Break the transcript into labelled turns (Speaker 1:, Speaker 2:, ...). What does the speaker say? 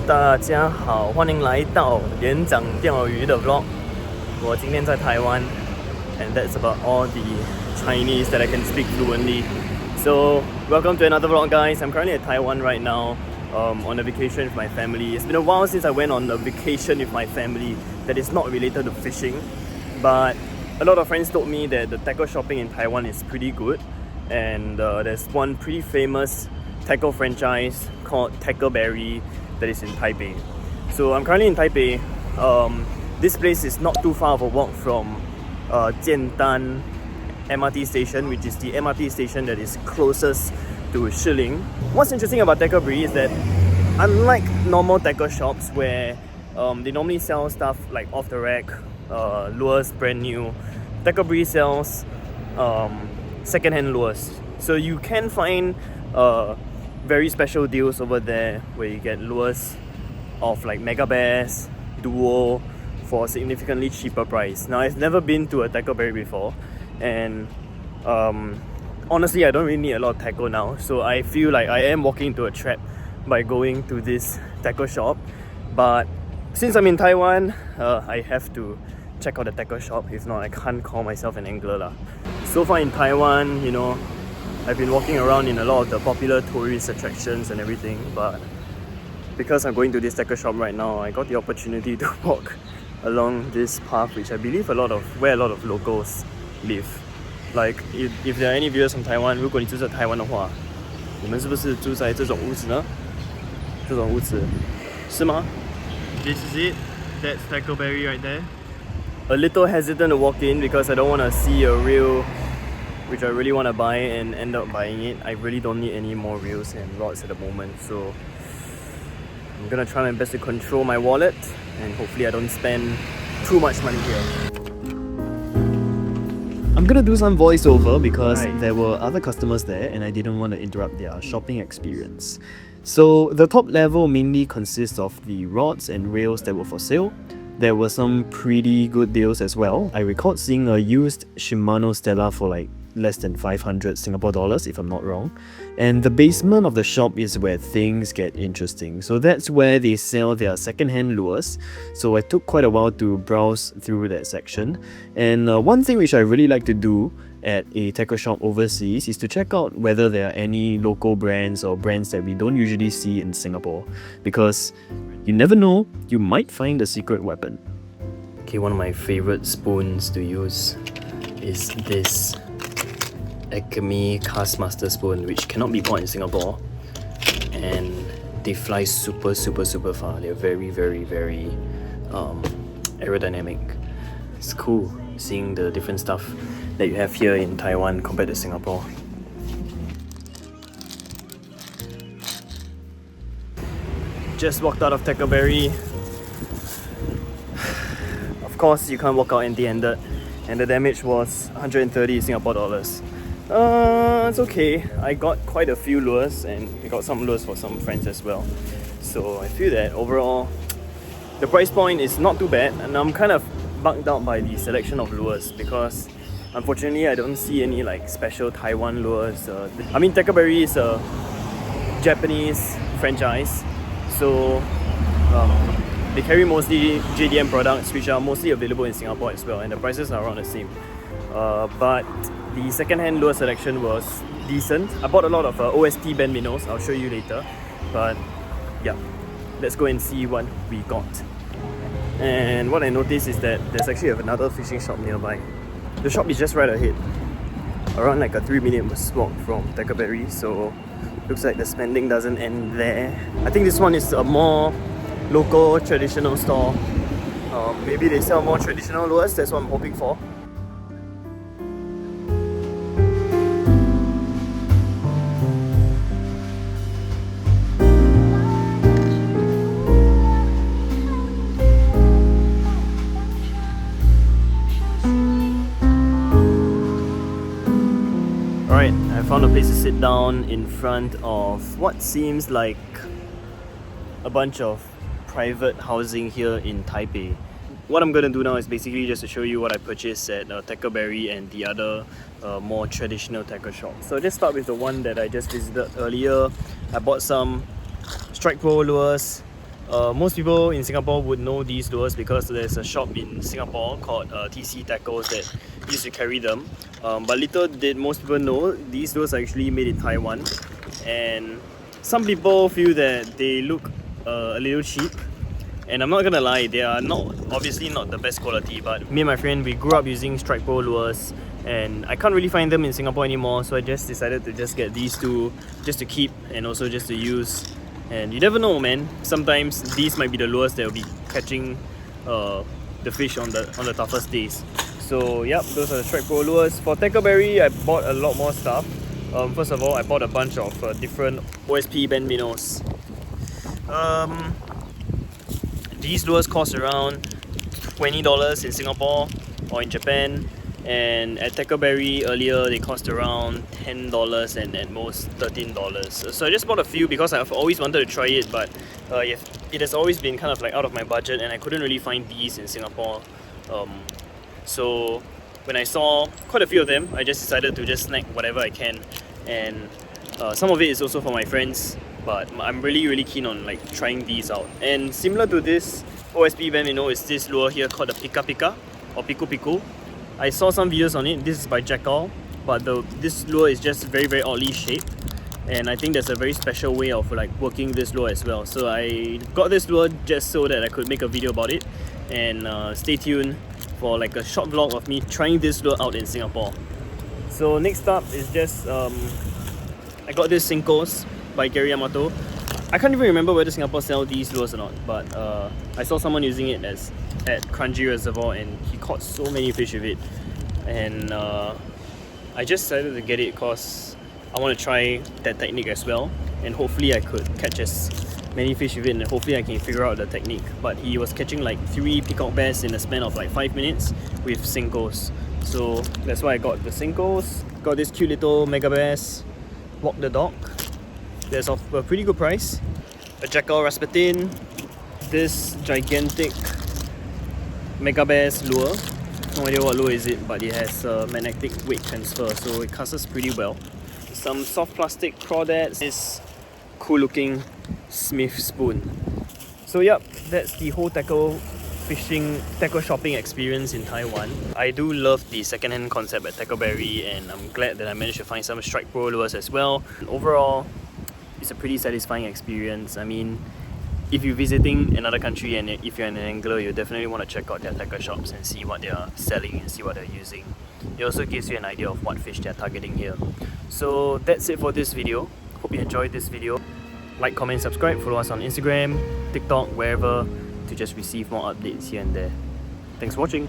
Speaker 1: 大家好，欢迎来到连长钓鱼的 vlog。我今天在台湾 and that's about all the Chinese that I can speak fluently. So welcome to another vlog, guys. I'm currently at Taiwan right now, on a vacation with my family. It's been a while since I went on a vacation with my family that is not related to fishing, but a lot of friends told me that the tackle shopping in Taiwan is pretty good, and there's one pretty famous tackle franchise called Tackleberry that is in Taipei. So I'm currently in Taipei. This place is not too far of a walk from Jiandan MRT station, which is the MRT station that is closest to Shiling. What's interesting about Tackleberry is that unlike normal tackle shops where they normally sell stuff like off the rack, lures brand new, Tackleberry sells second-hand lures. So you can find very special deals over there where you get lures of like Mega Bass, Duo for a significantly cheaper price. Now, I've never been to a Tackleberry before, and honestly, I don't really need a lot of tackle now, so I feel like I am walking into a trap by going to this tackle shop. But since I'm in Taiwan, I have to check out the tackle shop. If not, I can't call myself an angler lah. So far in Taiwan, you know, I've been walking around in a lot of the popular tourist attractions and everything, but because I'm going to this tackle shop right now, I got the opportunity to walk along this path, which I believe where a lot of locals live. Like if there are any viewers from Taiwan, 如果你住在台湾的话，你们是不是住在这种屋子呢？这种屋子是吗？ This is it. That's Tackleberry right there. A little hesitant to walk in because I don't want to see a reel which I really want to buy and end up buying it. I really don't need any more reels and rods at the moment, so I'm gonna try my best to control my wallet and hopefully I don't spend too much money here. I'm gonna do some voiceover because there were other customers there and I didn't want to interrupt their shopping experience. So the top level mainly consists of the rods and reels that were for sale. There were some pretty good deals as well. I recalled seeing a used Shimano Stella for like less than 500 Singapore dollars, if I'm not wrong. And the basement of the shop is where things get interesting. So that's where they sell their second-hand lures. So I took quite a while to browse through that section. And one thing which I really like to do at a tackle shop overseas is to check out whether there are any local brands or brands that we don't usually see in Singapore. Because you never know, you might find a secret weapon. Okay, one of my favorite spoons to use is this Acme Castmaster spoon, which cannot be bought in Singapore, and they fly super far. They're very aerodynamic. It's cool seeing the different stuff that you have here in Taiwan compared to Singapore. Just walked out of Tackleberry. Of course, you can't walk out empty-handed, and the damage was 130 Singapore dollars. It's okay. I got quite a few lures and I got some lures for some friends as well. So I feel that overall, the price point is not too bad, and I'm kind of bugged out by the selection of lures because unfortunately I don't see any like special Taiwan lures. I mean, Tackleberry is a Japanese franchise, so they carry mostly JDM products which are mostly available in Singapore as well, and the prices are around the same. But the second-hand lure selection was decent. I bought a lot of OST band minnows, I'll show you later. But yeah, let's go and see what we got. And what I noticed is that there's actually another fishing shop nearby. The shop is just right ahead, around like a 3-minute walk from Tackleberry, so looks like the spending doesn't end there. I think this one is a more local, traditional store. Maybe they sell more traditional lures, that's what I'm hoping for. Alright, I found a place to sit down in front of what seems like a bunch of private housing here in Taipei. What I'm going to do now is basically just to show you what I purchased at Tackleberry and the other more traditional tackle shops. So just start with the one that I just visited earlier. I bought some Strike Pro lures, Most people in Singapore would know these lures because there's a shop in Singapore called TC Tackles that used to carry them. But little did most people know, these lures are actually made in Taiwan. And some people feel that they look a little cheap. And I'm not gonna lie, they are obviously not the best quality, but me and my friend, we grew up using Strike Pro lures and I can't really find them in Singapore anymore, so I just decided to just get these two just to keep and also just to use. And you never know, man, sometimes these might be the lures that will be catching the fish on the toughest days. So yep, those are the Strike Pro lures. For Tackleberry, I bought a lot more stuff. First of all, I bought a bunch of different OSP bend minnows. These lures cost around $20 in Singapore or in Japan, and at Tackleberry earlier they cost around $10 and at most $13. So I just bought a few because I've always wanted to try it, but it has always been kind of like out of my budget and I couldn't really find these in Singapore. So when I saw quite a few of them, I just decided to just snag whatever I can, and some of it is also for my friends. But I'm really keen on like trying these out. And similar to this OSP bend minnow is this lure here called the Pika Pika or Piku Piku. I saw some videos on it. This is by Jackal, but this lure is just very oddly shaped. And I think there's a very special way of like working this lure as well. So I got this lure just so that I could make a video about it. And stay tuned for like a short vlog of me trying this lure out in Singapore. So next up is just I got this Sinkos by Gary Yamato. I can't even remember whether Singapore sell these lures or not, but I saw someone using it at Kranji Reservoir and he caught so many fish with it. And I just decided to get it because I want to try that technique as well, and hopefully I could catch as many fish with it and hopefully I can figure out the technique. But he was catching like 3 peacock bass in a span of like 5 minutes with Sinkos. So that's why I got the Sinkos. Got this cute little mega bass, Walk the Dog. That's of a pretty good price. A Jackal Rasputin, this gigantic mega bass lure. No idea what lure is it, but it has magnetic weight transfer, so it casts pretty well. Some soft plastic crawdads, this cool looking Smith spoon. So yep, that's the whole tackle shopping experience in Taiwan. I do love the second-hand concept at Tackleberry, and I'm glad that I managed to find some Strike Pro lures as well. Overall, it's a pretty satisfying experience. I mean, if you're visiting another country and if you're an angler, you definitely want to check out their tackle shops and see what they're selling and see what they're using. It also gives you an idea of what fish they're targeting here. So that's it for this video. Hope you enjoyed this video. Like, comment, subscribe, follow us on Instagram, TikTok, wherever, to just receive more updates here and there. Thanks for watching.